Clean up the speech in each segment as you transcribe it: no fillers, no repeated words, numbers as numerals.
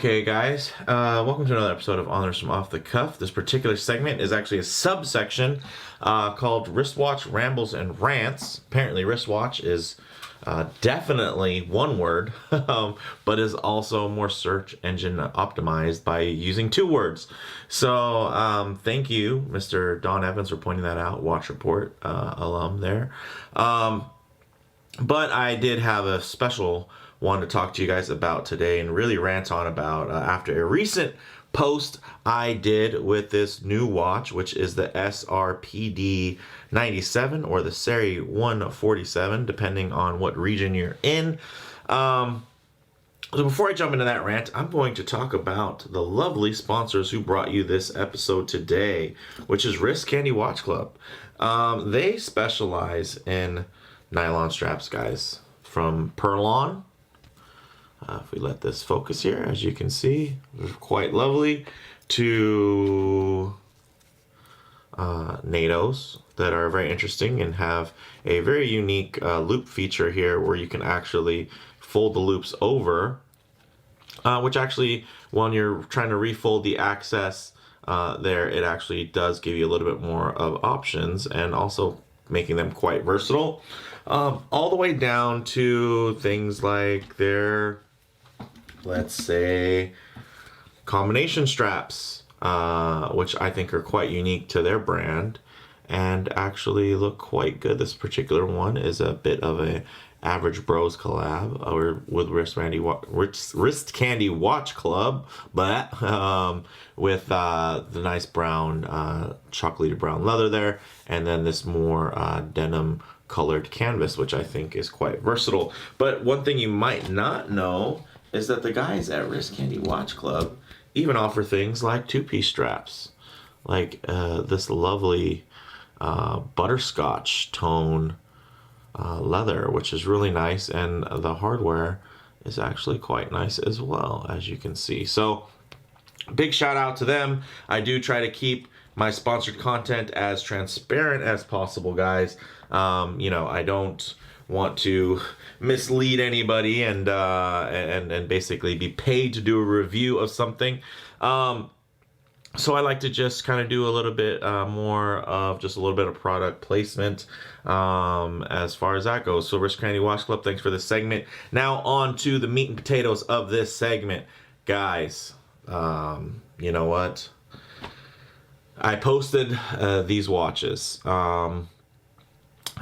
Okay, guys, welcome to another episode of Honors from Off the Cuff. This particular segment is actually a subsection called WristWatch, Rambles, and Rants. Apparently, WristWatch is definitely one word, but is also more search engine optimized by using two words. So, thank you, Mr. Don Evans, for pointing that out. Watch Report alum there. But I did have a special one to talk to you guys about today and really rant on about after a recent post I did with this new watch, which is the SRPD97 or the Series 147, depending on what region you're in. So before I jump into that rant, I'm going to talk about the lovely sponsors who brought you this episode today, which is Wrist Candy Watch Club. They specialize in nylon straps, guys, from Perlon. If we let this focus here, as you can see, they're quite lovely, to NATOs that are very interesting and have a very unique loop feature here where you can actually fold the loops over, which actually, when you're trying to refold the access there, it actually does give you a little bit more of options and also making them quite versatile. All the way down to things like their, let's say, combination straps, which I think are quite unique to their brand and actually look quite good. This particular one is a bit of a Average Bros collab or with Wrist Candy Watch Club, but with the nice brown, chocolatey brown leather there, and then this more denim colored canvas, which I think is quite versatile. But one thing you might not know is that the guys at Wrist Candy Watch Club even offer things like two-piece straps, like this lovely butterscotch tone leather, which is really nice, and the hardware is actually quite nice as well, as you can see. So big shout out to them. I do try to keep my sponsored content as transparent as possible, guys. I don't want to mislead anybody and basically be paid to do a review of something. So I like to just kind of do a little bit more of just a little bit of product placement as far as that goes. So Wrist Candy Watch Club, thanks for this segment. Now on to the meat and potatoes of this segment. Guys, you know what? I posted these watches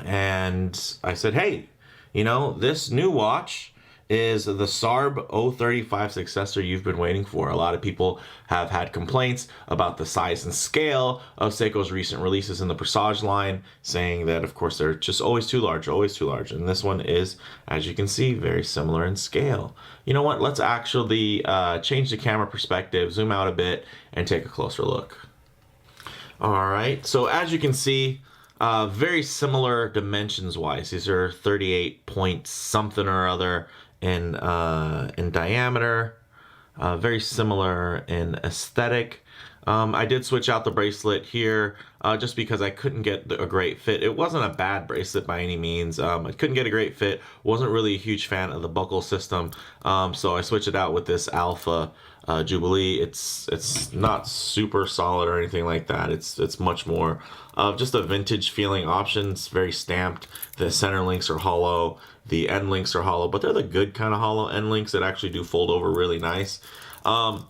and I said, hey, this new watch is the SARB 035 successor you've been waiting for. A lot of people have had complaints about the size and scale of Seiko's recent releases in the Presage line, saying that, of course, they're just always too large, always too large. And this one is, as you can see, very similar in scale. You know what? Let's actually change the camera perspective, zoom out a bit, and take a closer look. All right, so as you can see, very similar dimensions-wise. These are 38 point something or other in diameter, very similar in aesthetic. I did switch out the bracelet here just because I couldn't get a great fit. It wasn't a bad bracelet by any means. I couldn't get a great fit. Wasn't really a huge fan of the buckle system, so I switched it out with this Alpha Jubilee. It's not super solid or anything like that. It's much more of just a vintage feeling option. It's very stamped. The center links are hollow. The end links are hollow, but they're the good kind of hollow end links that actually do fold over really nice. And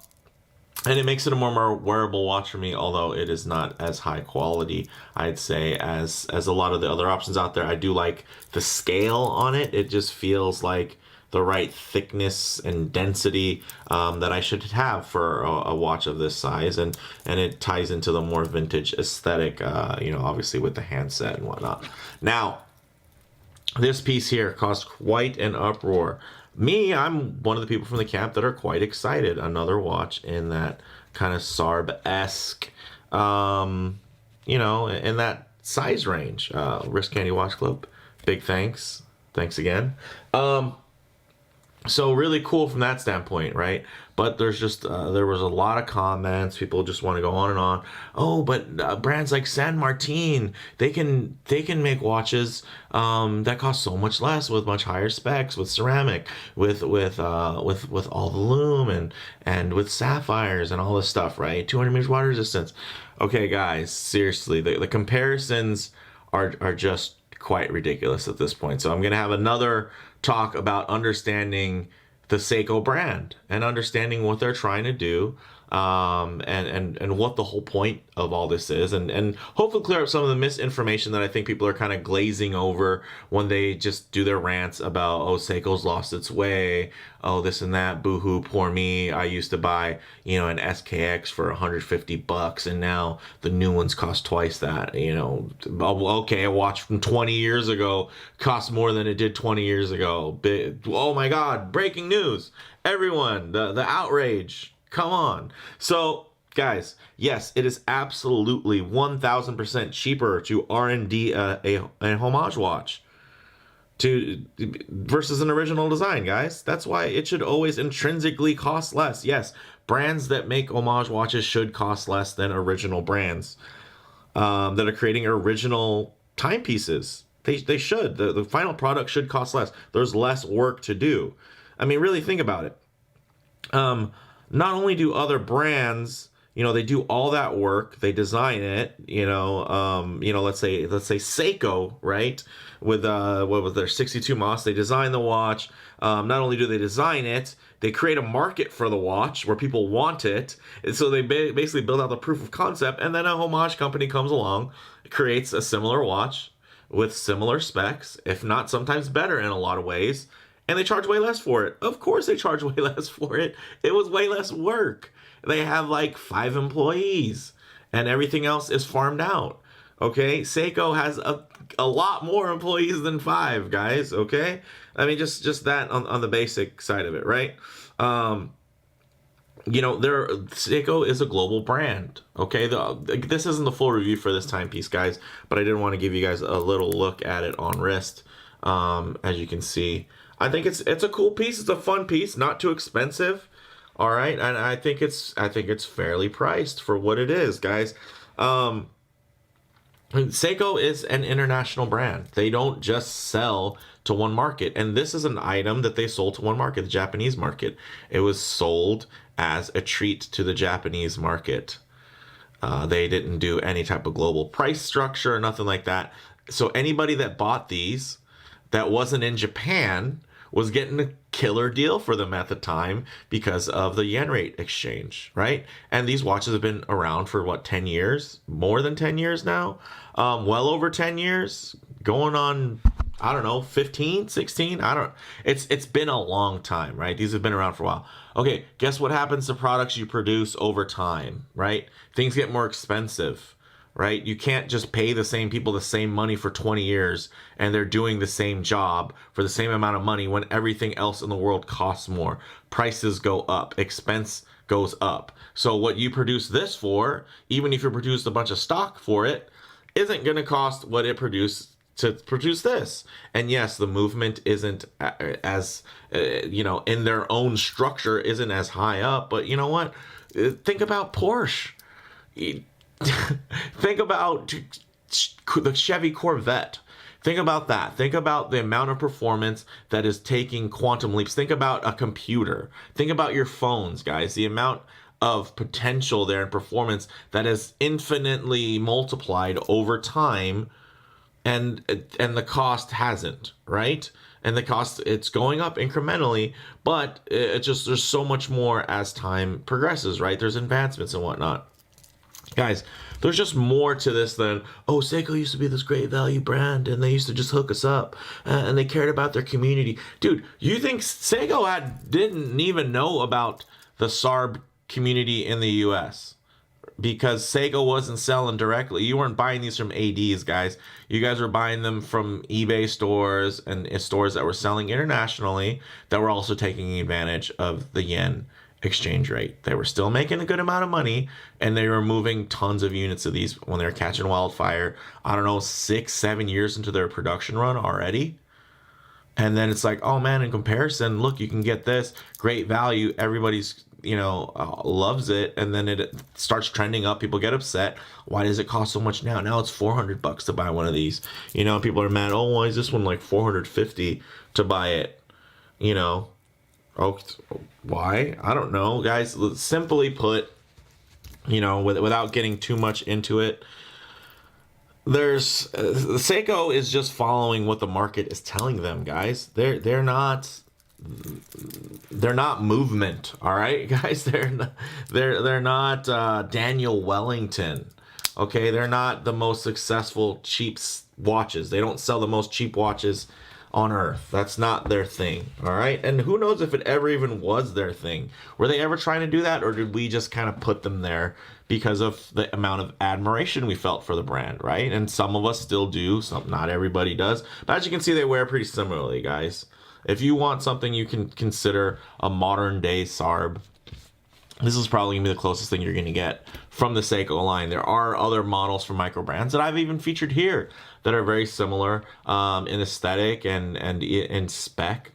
it makes it a more wearable watch for me, although it is not as high quality, I'd say, as a lot of the other options out there. I do like the scale on it. It just feels like the right thickness and density that I should have for a watch of this size, and it ties into the more vintage aesthetic, obviously with the handset and whatnot. Now, this piece here caused quite an uproar. I'm one of the people from the camp that are quite excited. Another watch in that kind of SARB-esque, in that size range. Wrist Candy Watch Club, big thanks. Thanks again. So really cool from that standpoint, right? But there's just there was a lot of comments. People just want to go on and on. Oh, but brands like San Martin, they can make watches that cost so much less with much higher specs, with ceramic, with all the lume and with sapphires and all this stuff, right? 200 meters water resistance. Okay, guys, seriously, the comparisons are just quite ridiculous at this point. So I'm gonna have another talk about understanding the Seiko brand and understanding what they're trying to do, and what the whole point of all this is, and hopefully clear up some of the misinformation that I think people are kind of glazing over when they just do their rants about, oh, Seiko's lost its way, oh, this and that, boohoo, poor me. I used to buy, an SKX for $150, and now the new ones cost twice that. Okay, a watch from 20 years ago costs more than it did 20 years ago. Oh my God! Breaking news! Everyone, the outrage. Come on. So, guys, yes, it is absolutely 1,000% cheaper to R&D a homage watch versus an original design, guys. That's why it should always intrinsically cost less. Yes, brands that make homage watches should cost less than original brands that are creating original timepieces. They should. The final product should cost less. There's less work to do. I mean, really think about it. Not only do other brands, they do all that work, they design it, let's say Seiko, right? With what was their 62 Moss, they design the watch. Not only do they design it, they create a market for the watch where people want it. And so they basically build out the proof of concept, and then a homage company comes along, creates a similar watch with similar specs, if not sometimes better in a lot of ways. And they charge way less for it. Of course they charge way less for it. It was way less work. They have like 5 employees and everything else is farmed out. Okay? Seiko has a lot more employees than 5, guys. Okay? I mean, just that on the basic side of it, right? Seiko is a global brand. Okay? This isn't the full review for this timepiece, guys, but I did want to give you guys a little look at it on wrist. As you can see, I think it's a cool piece. It's a fun piece, not too expensive. All right, and I think it's fairly priced for what it is, guys. Seiko is an international brand. They don't just sell to one market, and this is an item that they sold to one market, the Japanese market. It was sold as a treat to the Japanese market. They didn't do any type of global price structure or nothing like that. So anybody that bought these that wasn't in Japan was getting a killer deal for them at the time because of the yen rate exchange, right? And these watches have been around for 10 years? More than 10 years now? Well over 10 years? Going on, I don't know, 15, 16? It's been a long time, right? These have been around for a while. Okay, guess what happens to products you produce over time, right? Things get more expensive. Right? You can't just pay the same people the same money for 20 years and they're doing the same job for the same amount of money when everything else in the world costs more. Prices go up, expense goes up. So what you produce this for, even if you produce a bunch of stock for it, isn't going to cost what it produced to produce this. And yes, the movement isn't as, in their own structure isn't as high up, but you know what? Think about Porsche. Think about the Chevy Corvette. Think about that. Think about the amount of performance that is taking quantum leaps. Think about a computer. Think about your phones, guys. The amount of potential there in performance that is infinitely multiplied over time, and the cost hasn't, right? And the cost, it's going up incrementally, but there's so much more as time progresses, right? There's advancements and whatnot. Guys, there's just more to this than, oh, Seiko used to be this great value brand and they used to just hook us up and they cared about their community. Dude, you think Seiko didn't even know about the SARB community in the US? Because Seiko wasn't selling directly. You weren't buying these from ADs, guys. You guys were buying them from eBay stores and stores that were selling internationally that were also taking advantage of the yen exchange rate. They were still making a good amount of money, and they were moving tons of units of these when they were catching wildfire. I don't know, 6-7 years into their production run already. And then it's like, oh man, in comparison, look, you can get this great value. Everybody's, loves it. And then it starts trending up. People get upset. Why does it cost so much now? Now it's $400 to buy one of these. People are mad. Oh, why is this one like $450 to buy it? Oh, why? I don't know, guys. Simply put, without getting too much into it, Seiko is just following what the market is telling them, guys. They're not movement, all right, guys. They're not Daniel Wellington, okay. They're not the most successful cheap watches. They don't sell the most cheap watches on earth. That's not their thing, all right. And who knows if it ever even was their thing. Were they ever trying to do that, or did we just kind of put them there because of the amount of admiration we felt for the brand, right? And some of us still do, not everybody does, but as you can see, they wear pretty similarly, guys. If you want something you can consider a modern day SARB, this is probably gonna be the closest thing you're gonna get from the Seiko line. There are other models from micro brands that I've even featured here that are very similar in aesthetic and in spec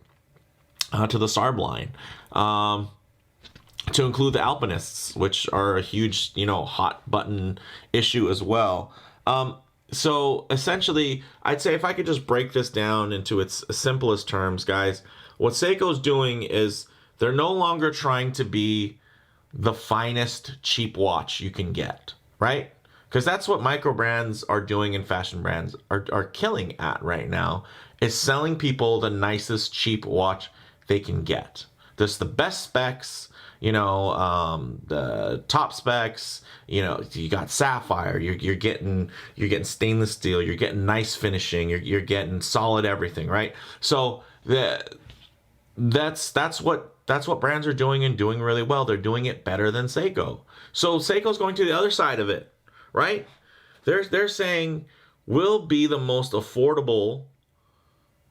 to the SARB line. To include the Alpinists, which are a huge, hot button issue as well. So essentially, I'd say if I could just break this down into its simplest terms, guys, what Seiko's doing is they're no longer trying to be the finest cheap watch you can get, right? Because that's what micro brands are doing and fashion brands are killing at right now, is selling people the nicest cheap watch they can get. This the best specs, the top specs, you got sapphire, you're getting stainless steel, you're getting nice finishing, you're getting solid everything, right? So that's what brands are doing and doing really well. They're doing it better than Seiko. So Seiko's going to the other side of it, right? They're saying we'll be the most affordable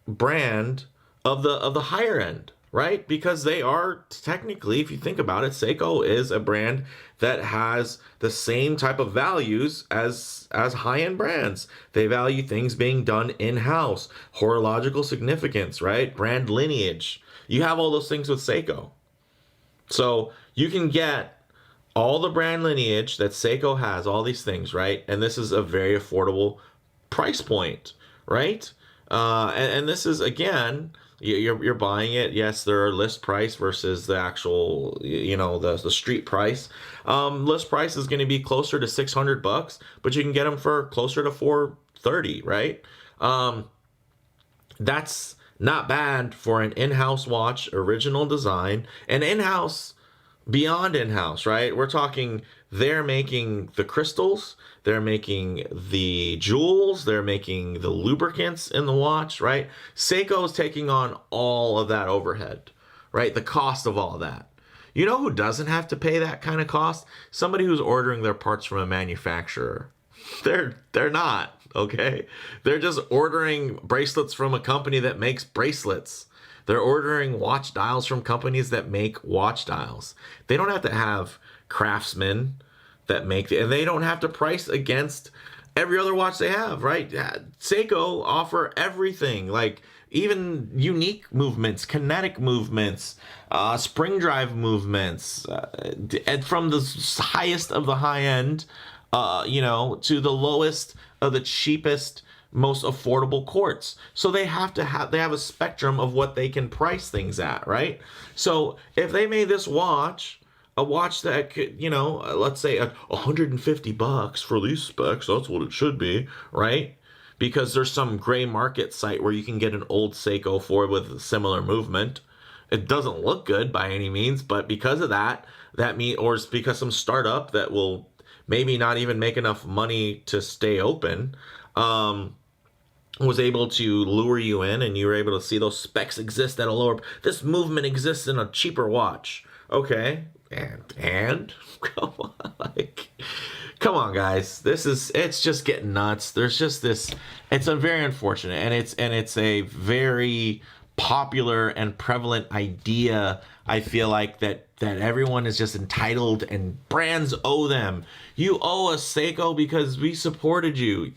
brand of the higher end, right? Because they are technically, if you think about it, Seiko is a brand that has the same type of values as high-end brands. They value things being done in-house, horological significance, right? Brand lineage. You have all those things with Seiko. So you can get all the brand lineage that Seiko has, all these things, right? And this is a very affordable price point, right? And this is, again, you're buying it. Yes, there are list price versus the actual, the street price. List price is going to be closer to $600, but you can get them for closer to $430, right? That's not bad for an in-house watch, original design, and in-house, beyond in-house, right? We're talking they're making the crystals, they're making the jewels, they're making the lubricants in the watch, right? Seiko is taking on all of that overhead, right? The cost of all of that. You know who doesn't have to pay that kind of cost? Somebody who's ordering their parts from a manufacturer. They're not, okay? They're just ordering bracelets from a company that makes bracelets. They're ordering watch dials from companies that make watch dials. They don't have to have craftsmen that make and they don't have to price against every other watch they have, right? Seiko offer everything, like even unique movements, kinetic movements, spring drive movements, and from the highest of the high end, to the lowest of the cheapest, most affordable quartz. So they have a spectrum of what they can price things at, right? So if they made this watch, a watch that could, let's say $150 for these specs, that's what it should be, right? Because there's some gray market site where you can get an old Seiko for with similar movement. It doesn't look good by any means, but because of that or it's because some startup that will maybe not even make enough money to stay open, was able to lure you in, and you were able to see those specs exist at a lower. This movement exists in a cheaper watch. Okay, and come on, guys. It's just getting nuts. There's just this. It's a very unfortunate, and it's a very popular and prevalent idea. I feel like that everyone is just entitled, and brands owe them. You owe us, Seiko, because we supported you.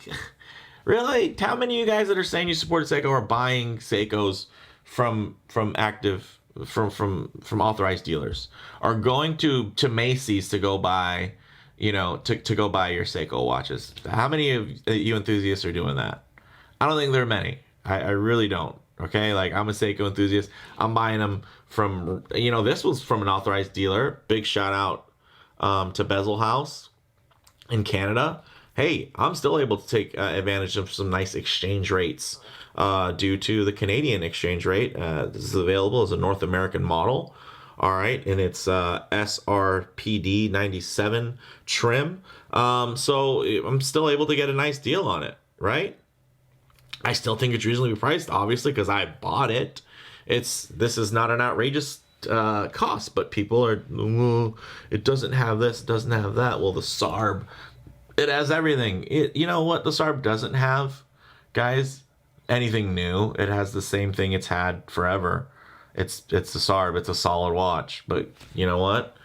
Really? How many of you guys that are saying you support Seiko are buying Seikos from authorized dealers? Are going to Macy's to go buy, to go buy your Seiko watches? How many of you enthusiasts are doing that? I don't think there are many. I really don't. Okay, like I'm a Seiko enthusiast. I'm buying them from, this was from an authorized dealer. Big shout out to Bezel House in Canada. Hey, I'm still able to take advantage of some nice exchange rates due to the Canadian exchange rate. This is available as a North American model. All right, and it's SRPD97 trim. So I'm still able to get a nice deal on it, right? I still think it's reasonably priced, obviously, because I bought it. This is not an outrageous cost, but people are, it doesn't have this, it doesn't have that. Well, the SARB, it has everything. You know what the SARB doesn't have, guys? Anything new. It has the same thing it's had forever. It's the SARB. It's a solid watch. But you know what?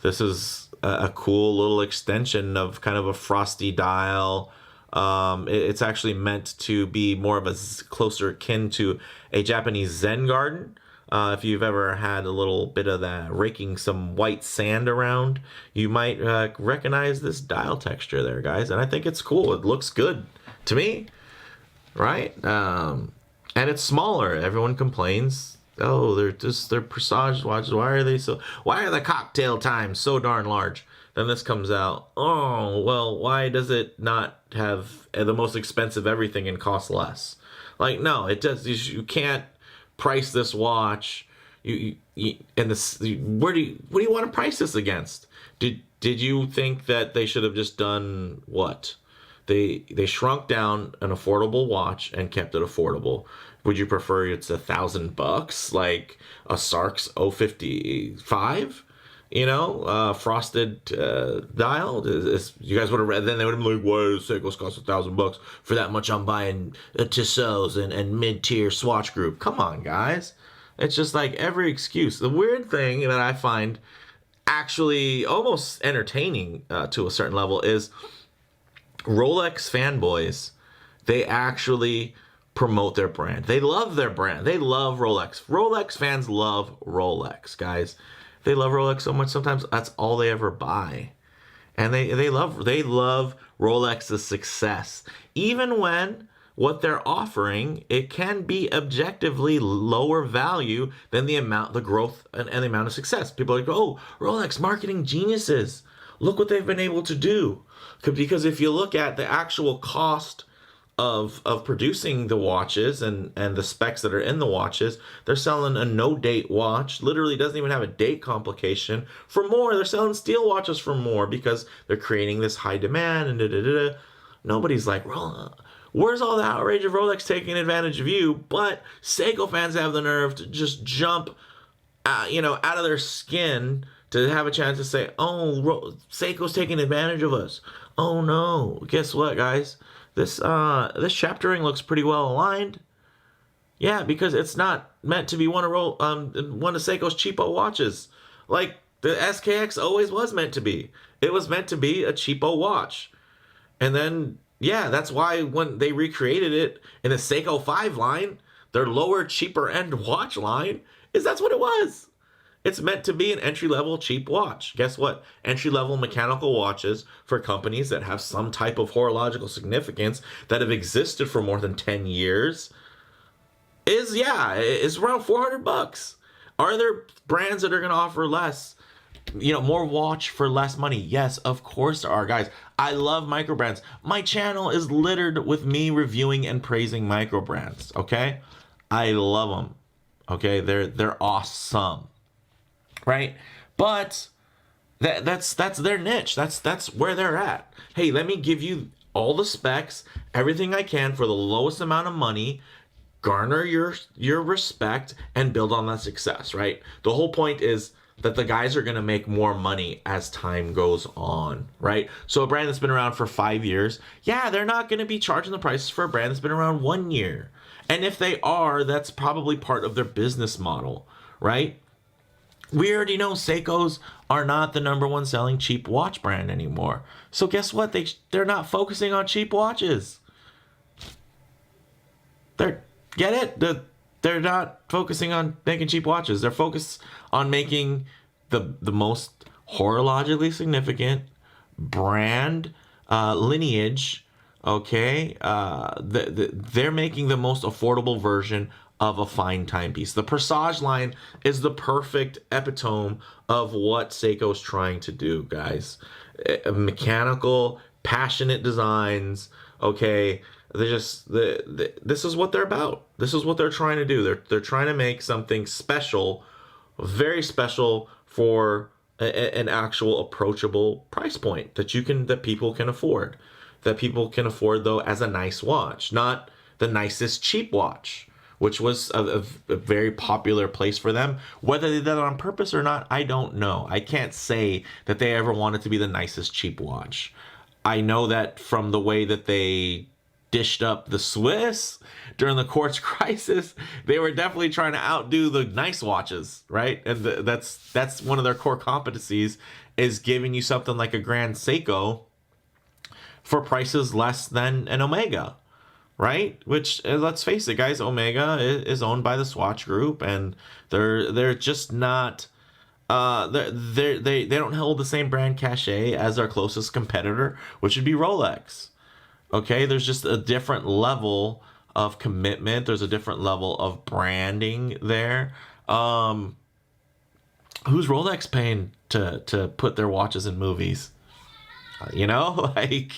This is a cool little extension of kind of a frosty dial. It's actually meant to be more of a closer akin to a Japanese Zen garden. If you've ever had a little bit of that raking some white sand around, you might recognize this dial texture there, guys. And I think it's cool. It looks good to me, right? And it's smaller. Everyone complains. Oh, they're Presage watches. Why are the cocktail times so darn large? Then this comes out. Oh, well, why does it not have the most expensive everything and cost less? Like, no, it does. You can't price this watch. What do you want to price this against? Did you think that they should have just done what? They shrunk down an affordable watch and kept it affordable. Would you prefer it's $1,000 like a Sark's 055? Frosted dial. You guys would have read. Then they would have been like, "Why does Seiko's cost $1,000 for that much? I'm buying Tissot's and mid-tier Swatch Group." Come on, guys. It's just like every excuse. The weird thing that I find actually almost entertaining to a certain level is Rolex fanboys. They actually promote their brand. They love their brand. They love Rolex. Rolex fans love Rolex, guys. They love Rolex so much sometimes that's all they ever buy. And they love Rolex's success. Even when what they're offering, it can be objectively lower value than the growth and the amount of success. People are like, "Oh, Rolex marketing geniuses. Look what they've been able to do." Because if you look at the actual cost of producing the watches and the specs that are in the watches, they're selling a no date watch, literally doesn't even have a date complication, for more. They're selling steel watches for more because they're creating this high demand and Nobody's like, where's all the outrage of Rolex taking advantage of you? But Seiko fans have the nerve to just jump out of their skin to have a chance to say, "Oh, Seiko's taking advantage of us." Oh no, guess what, guys? This chaptering looks pretty well aligned. Yeah, because it's not meant to be one of Seiko's cheapo watches. Like the SKX always was meant to be. It was meant to be a cheapo watch. And then, yeah, that's why when they recreated it in the Seiko 5 line, their lower, cheaper end watch line, that's what it was. It's meant to be an entry-level cheap watch. Guess what? Entry-level mechanical watches for companies that have some type of horological significance that have existed for more than 10 years is around $400. Are there brands that are going to offer less? More watch for less money? Yes, of course there are, guys. I love micro brands. My channel is littered with me reviewing and praising micro brands, okay? I love them, okay? They're awesome. Right? But that's their niche. That's where they're at. Hey, let me give you all the specs, everything I can for the lowest amount of money, garner your respect, and build on that success, right? The whole point is that the guys are going to make more money as time goes on, right? So a brand that's been around for 5 years, yeah, they're not going to be charging the prices for a brand that's been around 1 year. And if they are, that's probably part of their business model, right? We already know Seikos are not the #1 selling cheap watch brand anymore. So guess what? They're not focusing on cheap watches. They're get it? They're not focusing on making cheap watches. They're focused on making the most horologically significant brand lineage. Okay, they're making the most affordable version of a fine timepiece. The Presage line is the perfect epitome of what Seiko's trying to do, guys. Mechanical, passionate designs. Okay, they just this is what they're about. This is what they're trying to do. They're trying to make something special, very special for an actual approachable price point that people can afford. That people can afford though as a nice watch, not the nicest cheap watch, which was a very popular place for them. Whether they did that on purpose or not, I don't know. I can't say that they ever wanted to be the nicest cheap watch. I know that from the way that they dished up the Swiss during the quartz crisis, they were definitely trying to outdo the nice watches, right? And that's one of their core competencies, is giving you something like a Grand Seiko for prices less than an Omega, right? Which, let's face it, guys, Omega is owned by the Swatch Group, and they're just not they don't hold the same brand cachet as our closest competitor, which would be Rolex. Okay, there's just a different level of commitment. There's a different level of branding there. Who's Rolex paying to put their watches in movies? Like,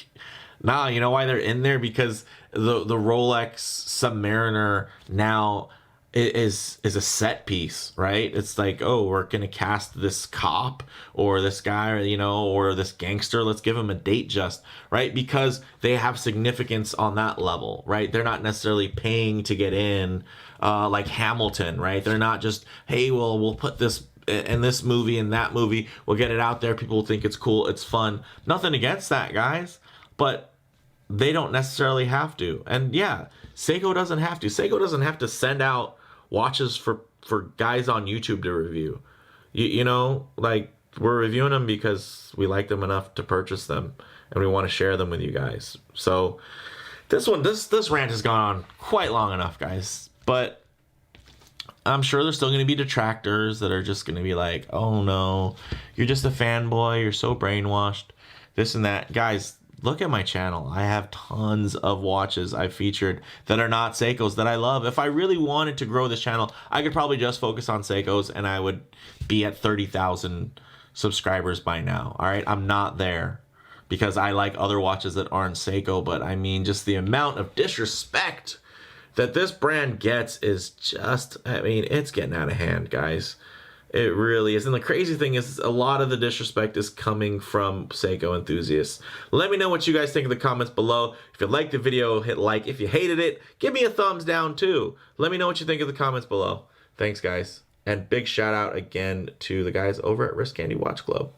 nah, you know why they're in there? Because the Rolex Submariner now is a set piece, right? It's like, oh, we're gonna cast this cop or this guy, or this gangster. Let's give him a date just, right? Because they have significance on that level, right? They're not necessarily paying to get in, like Hamilton, right? They're not just, hey, well, we'll put this in this movie and that movie. We'll get it out there. People will think it's cool. It's fun. Nothing against that, guys, but they don't necessarily have to. And yeah, Seiko doesn't have to. Seiko doesn't have to send out watches for guys on YouTube to review. Like, we're reviewing them because we like them enough to purchase them, and we want to share them with you guys. So this rant has gone on quite long enough, guys. But I'm sure there's still going to be detractors that are just going to be like, oh no, you're just a fanboy, you're so brainwashed, this and that. Guys, look at my channel. I have tons of watches I've featured that are not Seikos that I love. If I really wanted to grow this channel, I could probably just focus on Seikos and I would be at 30,000 subscribers by now. All right, I'm not there because I like other watches that aren't Seiko, but I mean, just the amount of disrespect that this brand gets is just, I mean, it's getting out of hand, guys. It really is. And the crazy thing is, a lot of the disrespect is coming from Seiko enthusiasts. Let me know what you guys think in the comments below. If you liked the video, hit like. If you hated it, give me a thumbs down too. Let me know what you think in the comments below. Thanks, guys. And big shout out again to the guys over at Wrist Candy Watch Club.